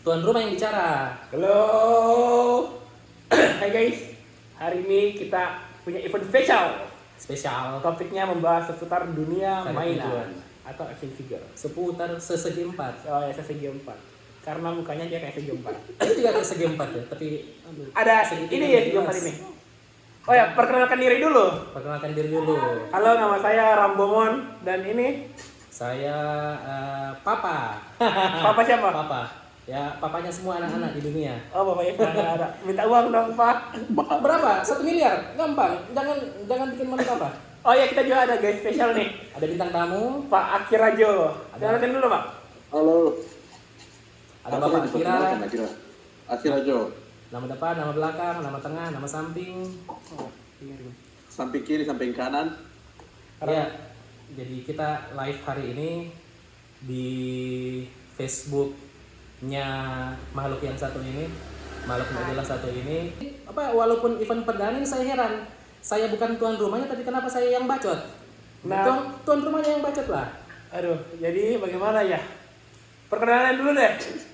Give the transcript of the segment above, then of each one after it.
Tuan rumah yang bicara. Halo, hai guys. Hari ini kita punya event spesial. Topiknya membahas seputar dunia Karet mainan tujuan. atau action figure. Seputar sesegi empat. Oh ya, segi empat. Karena mukanya dia kayak segi empat. Itu juga kayak segi empat ya, tapi Ada segitiga ini ya segi jelas. empat ini. Oh ya, perkenalkan diri dulu. Perkenalkan diri dulu. Halo, nama saya Rambomon dan ini Saya Papa. Papa siapa? Papa. Ya, papanya semua anak-anak di dunia. Oh, bapaknya ada. Minta uang dong, Pak. Berapa? 1 miliar? Gampang. Jangan bikin malu Papa. Oh ya, kita juga ada guys spesial nih. Ada bintang tamu. Pak Akirajo. Ada. Kenalkan dulu, Pak. Halo. Ada Bapak Akira. Akira Jo. Nama depan, nama belakang, nama tengah, nama samping. Samping kiri, samping kanan. Ya, jadi kita live hari ini di Facebooknya makhluk yang satu ini, makhluk nggak jelas satu ini. Walaupun event perdana ini saya heran, saya bukan tuan rumahnya, tapi kenapa saya yang bacot? Nah. Tuan rumahnya yang bacot lah. Aduh, jadi bagaimana ya? Perkenalan dulu deh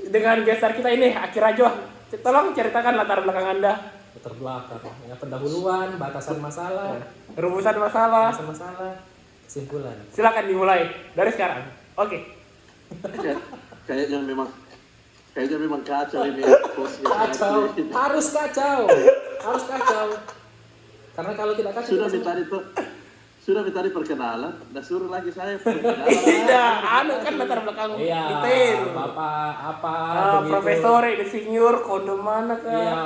dengan gestar kita ini, Akirajo. Tolong ceritakan latar belakang Anda. Terbelakang, ya, pendahuluan, batasan masalah, Rumusan masalah. batasan masalah, kesimpulan. Silakan dimulai dari sekarang. Oke. Kayaknya memang kacau ini. Kacau, harus kacau, harus kacau. Karena kalau tidak kacau Sudah tadi perkenalan, dan suruh lagi saya perkenalan. Tidak, anu kan latar belakang Iya, detail. bapak apa begitu. Profesor, insinyur, kode mana kan? Iya,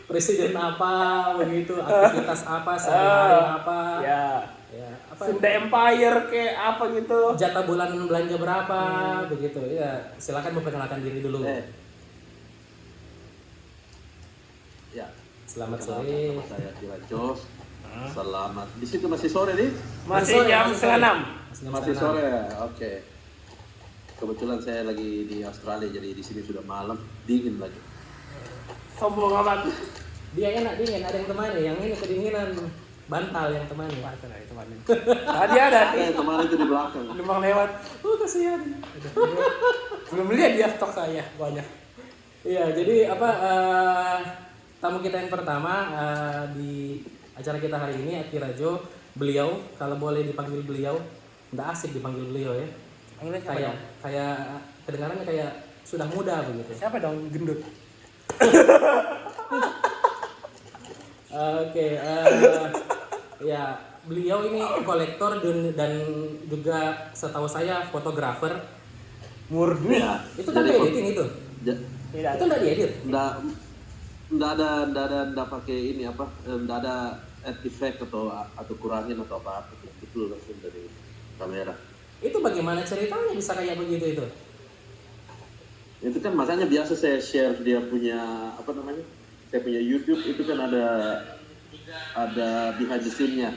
presiden apa begitu, aktivitas apa, sehari-hari apa. Ya. Ya, apa? Sunda Empire kayak apa gitu. Jatah bulanan belanja berapa begitu. Ya, silakan memperkenalkan diri dulu. Ya. Selamat Perkenalkan, sore. nama saya Akira Jo. Selamat. Di situ masih sore nih? Masih jam setengah 6. Masih sore ya. Oke. Kebetulan saya lagi di Australia, jadi di sini sudah malam, dingin lagi. Sombong amat. Dia enak dingin, ada yang temani. Yang ini kedinginan, bantal yang temani. Tadi ada sih. Kemarin itu di belakang. Numpang lewat. Kasihan. Belum lihat dia stok saya banyak. Iya, jadi tamu kita yang pertama di acara kita hari ini, Akira Jo. Beliau, kalau boleh dipanggil beliau, nggak asik dipanggil beliau ya. Panggilnya siapa dong? Kayak kedengarannya kayak sudah muda begitu. Siapa dong gendut? Oke, ya beliau ini kolektor dan juga setahu saya fotografer. Murni. Ya, Itu kan jadi editing itu? Tidak. Itu nggak diedit? Nggak ada pakai ini apa, nggak ada efek atau kurangin atau apa, itu langsung dari kamera. Itu bagaimana ceritanya bisa kayak begitu itu? Itu kan makanya biasa saya share dia punya apa namanya, saya punya YouTube itu kan ada behind the scene-nya.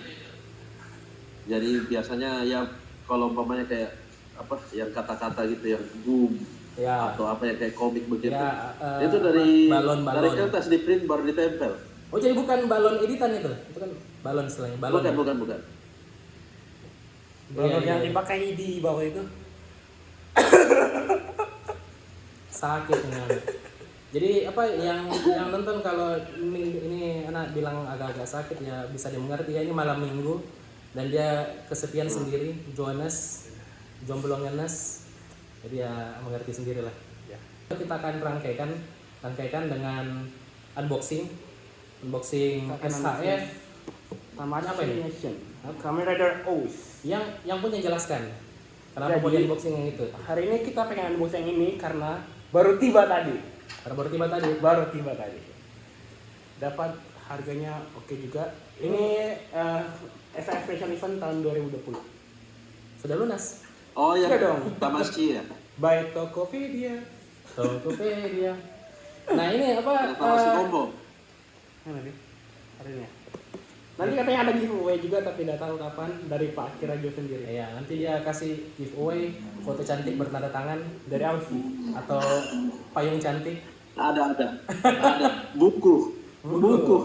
Jadi biasanya ya kalau umpamanya kayak apa yang kata-kata gitu yang boom Ya. atau apa yang kayak komik begitu, Ya, itu dari balon. kertas di print baru ditempel. Oh, jadi bukan balon editan itu kan balon istilahnya, balon. Bukan. Balon Iya, yang iya. dipakai di bawah itu. Sakit ini. Jadi apa yang nonton kalau ini anak bilang agak-agak sakit ya bisa dimengerti ya, ini malam minggu dan dia kesepian sendiri, jomblo ngenes. Jadi ya mengerti sendirilah. Ya. Kita akan rangkaikan dengan unboxing SHF. Namanya apa ini? Kamen Rider O's. Yang punya jelaskan. Kenapa mau Jadi, unboxing yang itu? Hari ini kita pengen unboxing ini karena baru tiba tadi. Karena baru tiba tadi. Dapat harganya oke juga. Ini SHF Special Event tahun 2020. Sudah lunas. Oh ya, Iya dong. Tamasci ya. By Tokopedia. Tokopedia. Nah ini apa? Tamasci combo. Mana nih? Hari ini. Nanti katanya ada giveaway juga tapi tidak tahu kapan dari Pak Akirajo sendiri. Ya nanti dia kasih giveaway foto cantik bertanda tangan Dari Aussie. atau payung cantik. Ada. Buku.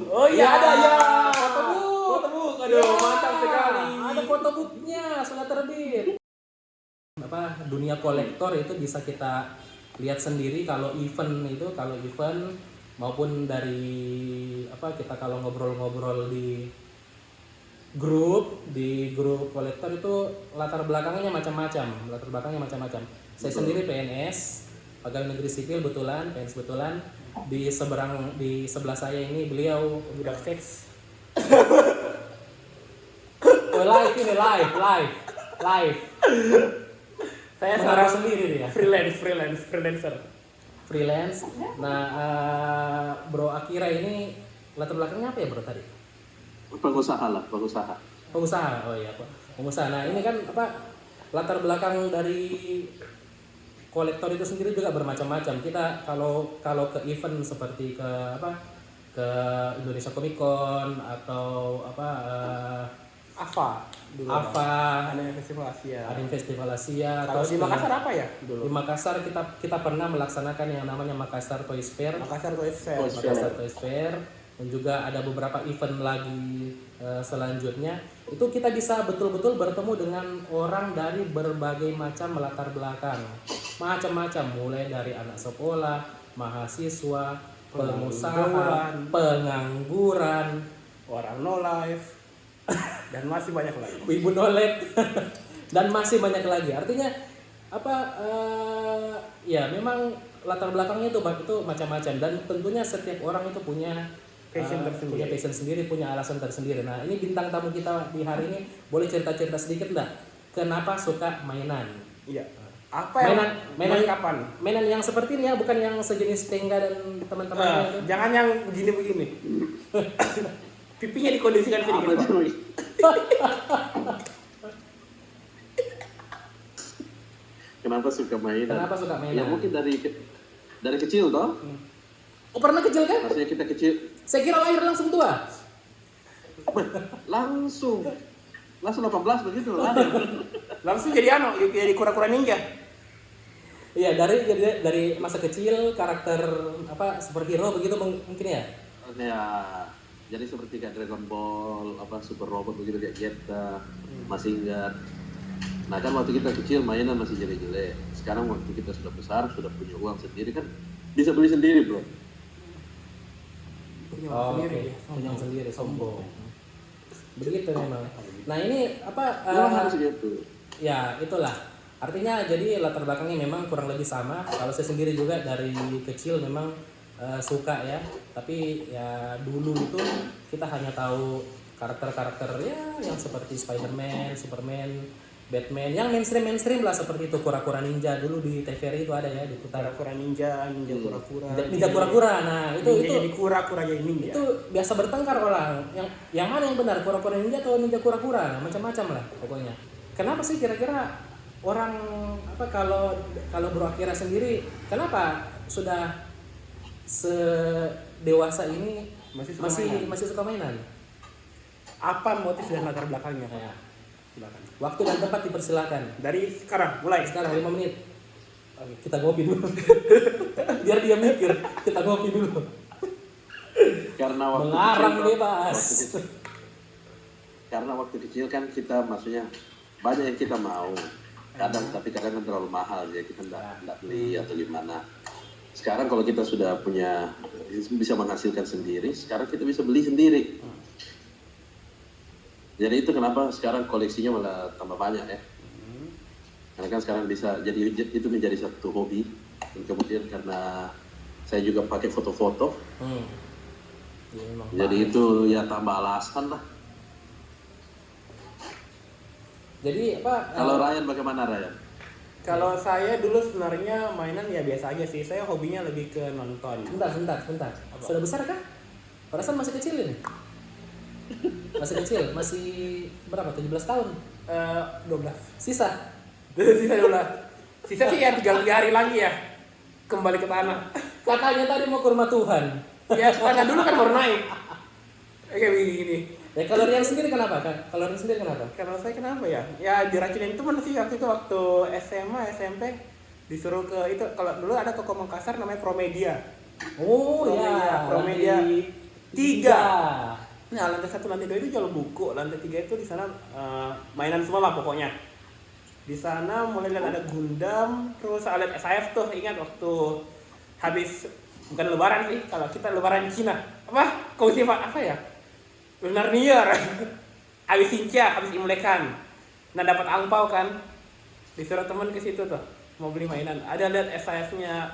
Oh iya ada ya. Fotobook. Fotobook. Aduh, Ya, mantap sekali. Ada fotobooknya sudah terbit. Dunia kolektor itu bisa kita lihat sendiri kalau event maupun dari kita kalau ngobrol-ngobrol di grup kolektor itu latar belakangnya macam-macam. Saya sendiri PNS, pegawai negeri sipil PNS betulan. Di sebelah saya ini beliau budak seks. Live. Saya sekarang sendiri dia. Freelance. Nah, Bro Akira ini latar belakangnya apa ya Bro tadi? Pengusaha. Pengusaha. Oh iya, pengusaha. Nah, ini kan latar belakang dari kolektor itu sendiri juga bermacam-macam. Kita kalau ke event seperti ke Indonesia Comic Con atau AFA dulu. Ada Festival Asia. Kalau di Makassar apa ya dulu? Di Makassar kita pernah melaksanakan yang namanya Makassar Toys Fair. Makassar Toys Fair. Dan juga ada beberapa event lagi selanjutnya. Itu kita bisa betul-betul bertemu dengan orang dari berbagai macam latar belakang. Macam-macam, mulai dari anak sekolah, mahasiswa, pengusaha, pengangguran, orang no life, dan masih banyak lagi. Ibu nolet dan masih banyak lagi. Artinya ya memang latar belakangnya itu macam-macam, dan tentunya setiap orang itu punya passion sendiri, punya alasan tersendiri. Nah, ini bintang tamu kita di hari ini boleh cerita-cerita sedikit enggak? Kenapa suka mainan? Iya. Apa mainan kapan? Mainan yang seperti ini ya, bukan yang sejenis Tenga dan teman-temannya itu. Jangan yang begini-begini. Pipinya dikondisikan sedikit. Kenapa suka mainan? Ya mungkin dari kecil toh. Oh, pernah kecil kan? Maksudnya kita kecil. Saya kira lahir langsung tua. Langsung 18 begitu lahir. Langsung jadi jadi kura-kura ninja. Iya, dari masa kecil karakter superhero begitu mungkin ya. Ya, jadi seperti kayak Dragon Ball, super robot begitu kayak Geta, masih ingat. Nah kan waktu kita kecil mainan masih jelek-jelek. Sekarang waktu kita sudah besar, sudah punya uang sendiri kan bisa beli sendiri bro. Punya uang sendiri, sombong. Begitu memang. Nah ini harus gitu. Ya itulah. Artinya jadi latar belakangnya memang kurang lebih sama. Kalau saya sendiri juga dari kecil memang suka ya. Tapi ya dulu itu kita hanya tahu karakter-karakter ya yang seperti Spider-Man, Superman, Batman, yang mainstream lah seperti itu. Kura-kura ninja dulu di TVRI itu ada ya, diputar. Kura-kura ninja kura-kura. Ninja kura-kura. Nah, itu jadi kura-kura jadi ninja. Itu biasa bertengkar orang. Yang mana yang benar, kura-kura ninja atau ninja kura-kura? Macam-macam lah pokoknya. Kenapa sih kira-kira orang kalau Bro Akira sendiri kenapa sudah sedewasa ini masih suka mainan? Apa motif dan latar belakangnya? Ya. Silakan. Waktu dan tempat dipersilakan. Dari sekarang, mulai. Sekarang 5 menit. Oke, kita ngopi dulu. Biar dia mikir, kita ngopi dulu. Karena waktu mengarang bebas. Karena waktu kecil kan kita maksudnya banyak yang kita mau. Tapi kadang kan terlalu mahal ya, kita enggak beli atau gimana. Sekarang kalau kita sudah bisa menghasilkan sendiri, sekarang kita bisa beli sendiri. Jadi itu kenapa sekarang koleksinya malah tambah banyak ya. Karena kan sekarang bisa jadi itu menjadi satu hobi. Dan kemudian karena saya juga pakai foto-foto. Jadi itu ya tambah alasan lah. Jadi kalau Ryan bagaimana Ryan? Kalau saya dulu sebenarnya mainan ya biasa aja sih. Saya hobinya lebih ke nonton. Bentar. Sudah besar kah? Perasaan masih kecil ini. Masih berapa? 17 tahun? 12. Sisa 12. Sisa sih ya 3 hari lagi ya. Kembali ke tanah. Katanya tadi mau ke rumah Tuhan. Ya, tanah dulu kan baru naik. Kayak begini. Ya kalau Rian sendiri kenapa? Kalau saya kenapa ya? Ya diracinin teman sih waktu SMA, SMP disuruh ke itu. Kalau dulu ada toko Makassar namanya Promedia. Promedia 3. Nah, lantai 1, lantai 2 itu jual buku, lantai 3 itu di sana mainan semua lah pokoknya. Di sana mulai lihat ada Gundam, terus ada SIF tuh, ingat waktu habis bukan lebaran sih, kalau kita lebaran Cina. Apa? Kau siapa apa ya? Lunar New Year. Habis Sinca, habis Imlekan. Nah, dapat angpau kan. Disuruh teman ke situ tuh, mau beli mainan. Ada lihat SIF-nya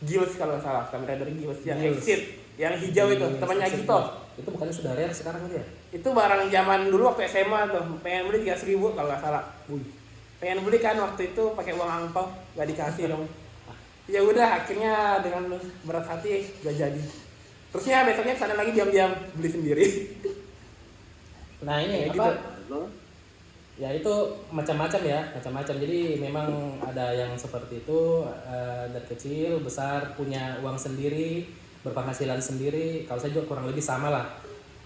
Gills kalau nggak salah, Kamen Rider Gills yang Gills. Exit, yang hijau itu, temannya Agito. Itu bukannya sudah rare sekarang dia? Itu barang zaman dulu waktu SMA tuh, pengen beli 3.000 kalau nggak salah. Pengen beli kan waktu itu pakai uang angpau, nggak dikasih dong. Ya udah, akhirnya dengan berat hati gak jadi. Terusnya besoknya kesana lagi diam-diam beli sendiri. Nah ini Kayak apa? gitu. Ya itu macam-macam ya, macam-macam. Jadi memang ada yang seperti itu dari kecil, besar, punya uang sendiri, berpenghasilan sendiri. Kalau saya juga kurang lebih sama lah.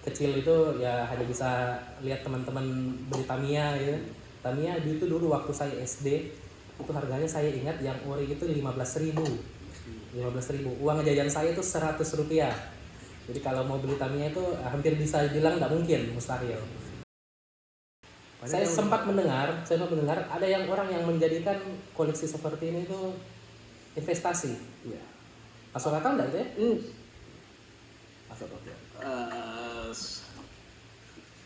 Kecil itu ya hanya bisa lihat teman-teman beli Tamiya gitu. Tamiya itu dulu waktu saya SD itu harganya saya ingat yang ori itu 15.000. 15.000. Uang jajan saya itu 100 rupiah. Jadi kalau mau beli Tamiya itu hampir bisa bilang tidak mungkin, mustahil. Saya sempat mendengar ada yang orang yang menjadikan koleksi seperti ini itu investasi. Iya. Masuk akal enggak itu ya? Masuk akal.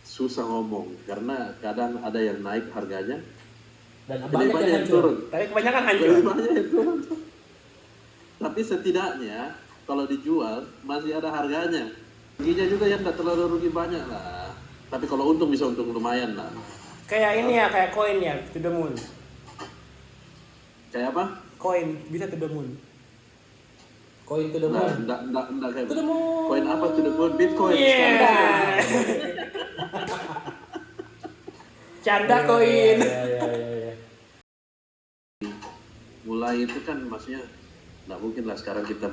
Susah ngomong karena kadang ada yang naik harganya Dan lebih banyak yang turun. Tapi kebanyakan hancur. Lebih banyak yang turun. Tapi setidaknya kalau dijual masih ada harganya. Ruginya juga yang nggak terlalu rugi banyak lah. Tapi kalau untung bisa untung lumayan lah. Kayak ini ya, kayak koin ya, to the moon. Kayak apa? Koin bisa to the moon. Koin to the Nah, moon. enggak kayak To the moon. koin apa to the moon? Bitcoin. Yeah. Canda koin. Ya. Mulai itu kan maksudnya nggak mungkin lah sekarang kita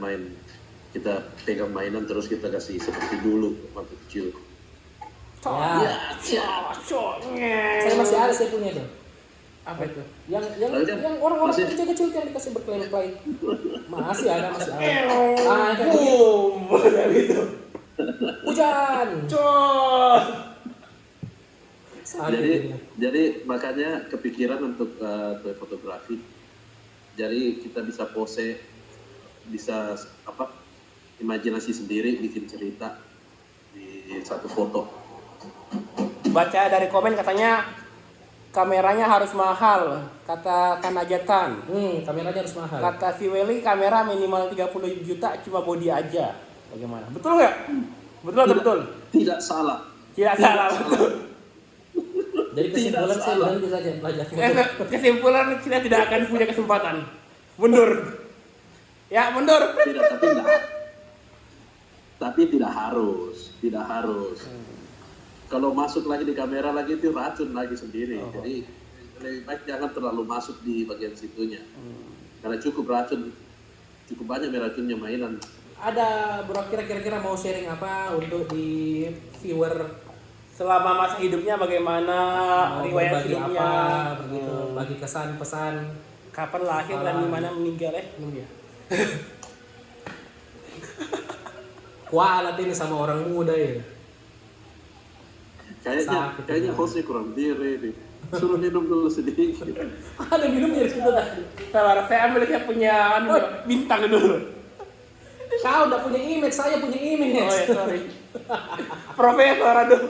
pegang mainan terus kita kasih seperti dulu waktu kecil. Ya. Saya masih ada, saya punya tuh. Apa itu? Yang orang-orang Masih- kecil-kecil yang dikasih berklaim-klaim. Masih ada. Kayak gitu. Boom. Kayak gitu. Hujan. Cok. Sakit ini. Jadi makanya kepikiran untuk toy fotografi. Jadi kita bisa pose, bisa imajinasi sendiri, bikin cerita di satu foto. Baca dari komen katanya kameranya harus mahal, kata Kanajatan. Kameranya harus mahal. Kata si Welly kamera minimal 30 juta cuma body aja. Bagaimana? Betul nggak? Betul atau betul? Tidak salah. Tidak salah, betul. Jadi kesimpulan Tidak saya salah. berhenti saja belajar. Kesimpulan kita tidak akan punya kesempatan. Mundur. Ya, mundur. Tidak, tapi tidak harus. Kalau masuk lagi di kamera lagi itu racun lagi sendiri. Jadi lebih baik jangan terlalu masuk di bagian situnya. Karena cukup banyak meracunnya mainan. Ada Bro kira-kira mau sharing apa untuk di viewer Selama masa hidupnya bagaimana, mau riwayat berbagi hidupnya, apa begitu, bagi kesan pesan. kapan lahir dan di mana meninggal belum ya? Kualat ini sama orang muda ya. Kayaknya Sakit. hostnya kurang diri nih. Suruh minum dulu sedikit. Ada minum ya situ tadi. Sabar, saya ambil saya punya bintang dulu. Kau udah punya image, saya punya image. Oh ya, sorry. Profesor, aduh.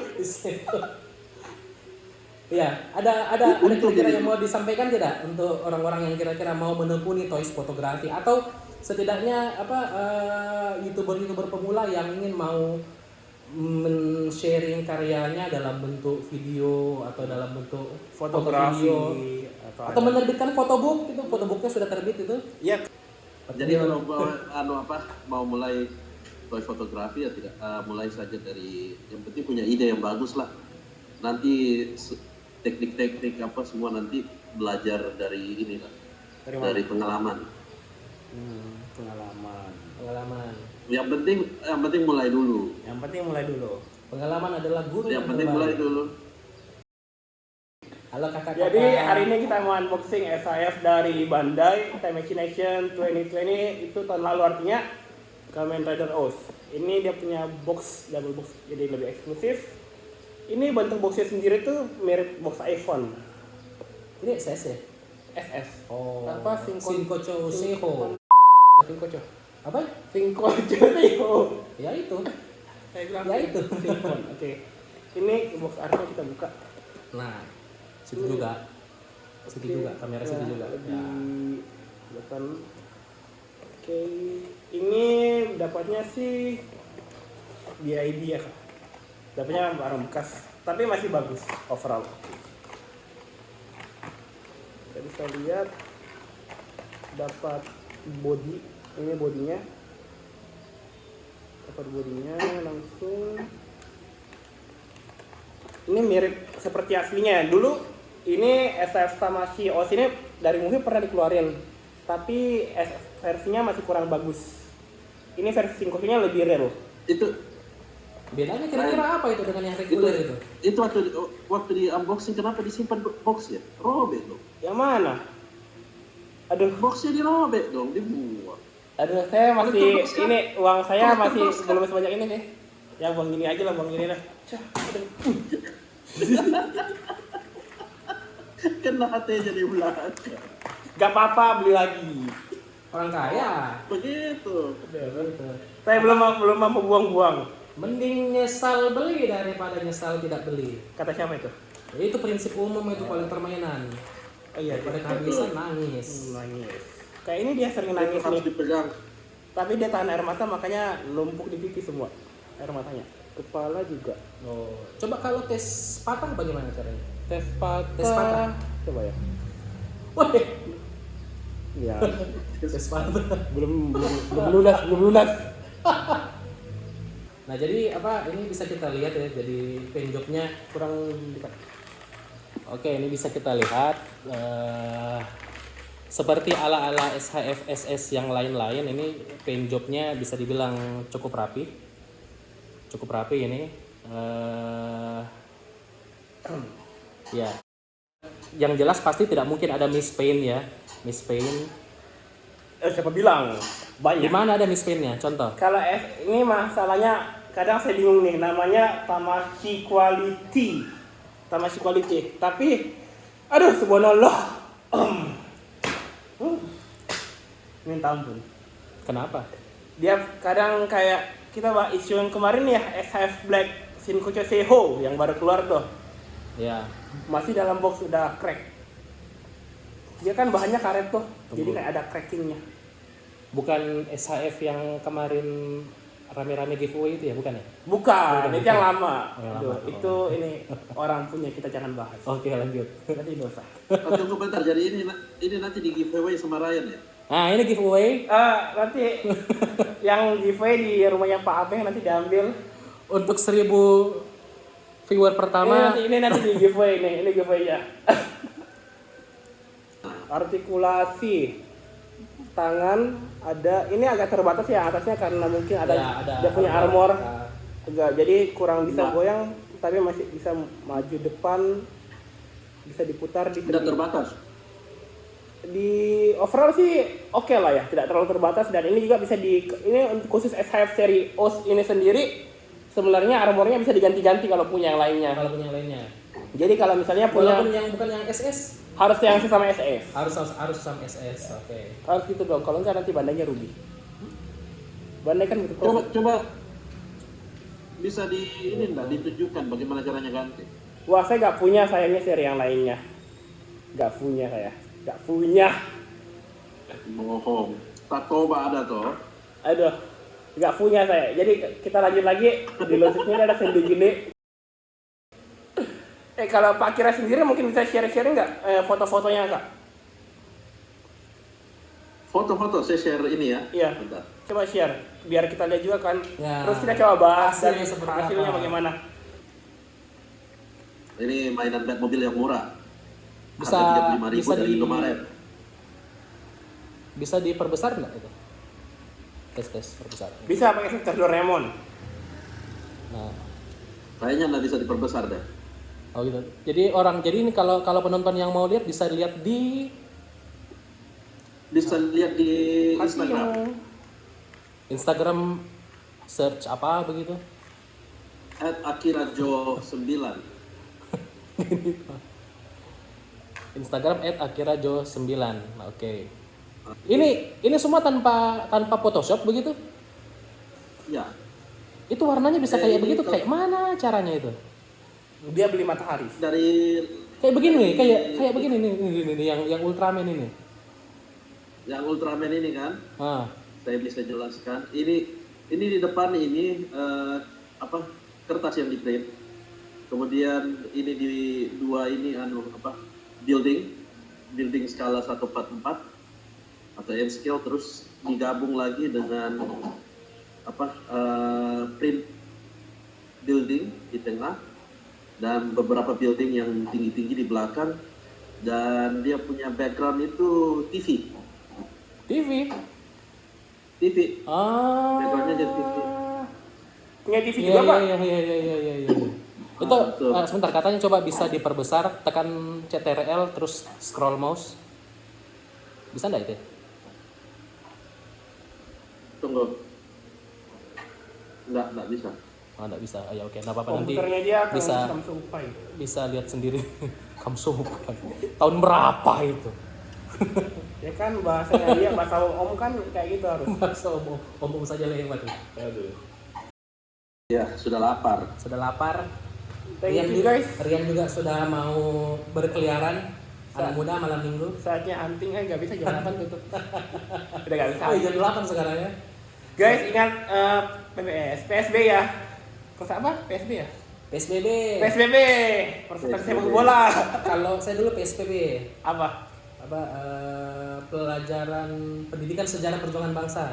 Iya, ada kira-kira yang mau disampaikan tidak untuk orang-orang yang kira-kira mau menekuni toys fotografi atau setidaknya youtuber pemula yang ingin mau men-sharing karyanya dalam bentuk video atau dalam bentuk Fotografi foto video atau menerbitkan photobook itu, photobooknya sudah terbit itu. Iya. Jadi kalau mau mulai toy fotografi ya tidak mulai saja dari yang penting punya ide yang bagus lah. Nanti teknik-teknik apa semua nanti belajar dari ini lah. Dari pengalaman. Pengalaman. Yang penting mulai dulu. Pengalaman adalah guru. Yang penting mulai dulu. Halo kakak. Jadi hari ini kita mau unboxing SIF dari Bandai Time Machine Action 2020, itu tahun lalu artinya Kamen Rider Oz. Ini dia punya box, double box, jadi lebih eksklusif. Ini bentuk boxnya sendiri tuh mirip box iPhone. Ini SS ya? SS. Oh. Apa Shinkocho Seho. Shinkocho. Apa? Shinkocho Seho. Ya itu. Saya bilang Ya itu. Shinkon. Oke. Ini box artnya kita buka. Nah, situ juga. Situ juga, kamera situ juga. Lebih Ya. kelihatan. Oke, ini dapatnya sih BID ya, Kak. Dapatnya barang bekas, tapi masih bagus overall. Kita bisa lihat dapat body, ini bodinya. Dapat bodinya langsung. Ini mirip seperti aslinya. Dulu ini SF Tamashii OS ini dari movie pernah dikeluarin, tapi versinya masih kurang bagus. Ini versi Shinkocho-nya lebih real. Itu Bedanya kira-kira apa itu dengan yang reguler itu? itu waktu di unboxing kenapa disimpan boxnya? Robek dong. Yang mana? Aduh, Boxnya dirobek dong, dibuang. saya masih Betul, Bos, ini uang saya Betul, masih Bos, belum sebanyak ini nih. Ya bang gini aja lah, bang gini lah. Aduh. Kena hati jadi ular. Gak apa-apa, beli lagi. Orang kaya. Begitu. Gitu. Saya belum mampu buang-buang. Mending nyesal beli daripada nyesal tidak beli. Kata siapa itu? Itu prinsip umum itu kolektor mainan. Oh iya, Daripada kehabisan nangis. nangis. Kayak ini dia sering Itu nangis harus nih. dipegang. Tapi dia tahan air mata, makanya numpuk di pipi semua air matanya. Kepala juga. Oh, coba kalau tes patah bagaimana caranya? Tes patah. Tes patah. Coba ya. Wah, Ya. tes patah. belum lunas. Nah, jadi apa ini bisa kita lihat ya, jadi penjobnya Kurang dekat. oke, ini bisa kita lihat seperti ala-ala SHF SS yang lain-lain, ini penjobnya bisa dibilang cukup rapi ini. Ya, yang jelas pasti tidak mungkin ada mispaint ya, mispaint. Siapa bilang? Di Banyak. mana ada mispaintnya? Contoh. Kalau ini masalahnya kadang saya bingung nih, namanya Tamashii Quality. Tapi aduh subhanallah. Minta ampun. Kenapa? Dia kadang kayak kita bahas isu yang kemarin ya, SHF Black Shinkocho Seho yang baru keluar tuh. Ya, Masih dalam box udah crack. Dia kan bahannya karet tuh. Jadi Tunggu. kayak ada crackingnya. bukan SHF yang kemarin rame-rame giveaway itu ya, bukan ya? Bukan, itu yang lama. Oh, yang Aduh, lama. itu ini orang punya, kita jangan bahas. Oke, lanjut. Nanti dosa. Tunggu bentar, jadi ini nanti di giveaway sama Ryan ya? Nah, ini giveaway Nanti yang giveaway di rumahnya Pak Abeng nanti diambil. untuk 1000 viewer pertama. Ini nanti di giveaway nih, ini giveaway-nya. Artikulasi tangan ada, ini agak terbatas ya atasnya karena mungkin ada, Ya, dia punya armor. Nah, Agak jadi kurang bisa Nah. goyang, tapi masih bisa maju depan, bisa diputar di Tidak terbatas. di overall sih oke lah ya, tidak terlalu terbatas. Dan ini juga bisa ini untuk khusus SHF seri OS ini sendiri sebenarnya armornya bisa diganti-ganti kalau punya yang lainnya. kalau punya yang lainnya. Jadi kalau misalnya punya Walaupun yang bukan yang SS, harus yang sama SF, harus sama SS. Oke. harus gitu dong. Kalau enggak nanti bandanya rugi. Bandai kan gitu. Coba bisa ini enggak ditunjukkan bagaimana caranya ganti. Wah, saya nggak punya sayangnya seri yang lainnya. Nggak punya saya. Nggak punya. Bohong. Tatoba ada toh. Aduh, nggak punya saya. Jadi kita lanjut lagi. Di logisnya ada sendi gini. Kalau Pak Kira sendiri mungkin bisa share-share nggak foto-fotonya Kak? Foto-foto saya share ini ya. Iya. Bentar. Coba share. Biar kita lihat juga kan. Ya. Terus kita coba bahas Hasilnya dari seperti hasilnya apa. bagaimana. Ini mainan Batmobile yang murah. Bisa Harga 35.000 bisa dari di Indomaret. bisa diperbesar nggak itu? Tes perbesar. Bisa pakai sensor Doraemon. Nah, Kayaknya nggak bisa diperbesar deh. oh gitu. Jadi ini kalau penonton yang mau lihat bisa lihat di Bisa lihat di Instagram. Instagram, search apa begitu. @akirajo9. Instagram @akirajo9. Oke. Ini semua tanpa Photoshop begitu? Ya, Itu warnanya bisa kayak begitu, kalau- kayak mana caranya itu? Dia beli matahari. dari Kayak begini, kayak begini nih yang Ultraman ini. yang Ultraman ini kan, Ah, saya bisa jelaskan. Ini di depan ini kertas yang di print. Kemudian ini di dua ini building skala 144 atau M scale, terus digabung lagi dengan print building di tengah dan beberapa building yang tinggi-tinggi di belakang, dan dia punya background itu TV. TV. Backgroundnya jadi TV. Punya TV Iya, juga, Pak. iya. Itu betul. sebentar, katanya coba bisa diperbesar, tekan CTRL terus scroll mouse. Bisa enggak itu? Tunggu. Enggak bisa. Oh, enggak bisa. Oh, ya oke, enggak apa-apa, nanti Komputernya dia bisa Samsung Pi. bisa lihat sendiri. Samsung tahun berapa itu? Ya kan bahasanya dia, bahasa om kan kayak gitu harus. Masa om saja lewat. Aduh. Ya, sudah lapar. Sudah lapar. Thank you guys. Rian juga sudah mau berkeliaran. Anak muda malam minggu. Saatnya hunting nggak bisa jam 8 tutup. Udah nggak bisa. Oh, jam 8 sekarang ya. Guys, ingat PSB ya. Terus apa? PSB ya? PSBB. PSBB. Persatuan sepak bola. Kalau saya dulu PSPB. Apa? Pelajaran pendidikan sejarah perjuangan bangsa.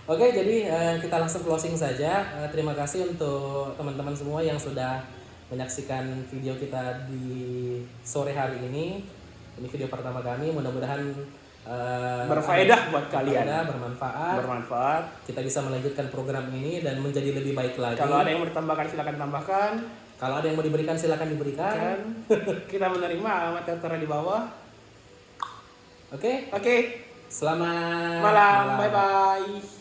Oke, jadi kita langsung closing saja. Terima kasih untuk teman-teman semua yang sudah menyaksikan video kita di sore hari ini. Ini video pertama kami, mudah-mudahan Berfaedah buat kalian. bermanfaat. Kita bisa melanjutkan program ini dan menjadi lebih baik lagi. Kalau ada yang mau ditambahkan silakan tambahkan. Kalau ada yang mau diberikan silakan diberikan. Dan kita menerima alamat tertera di bawah. Oke. Oke. Selamat Malam. Bye bye.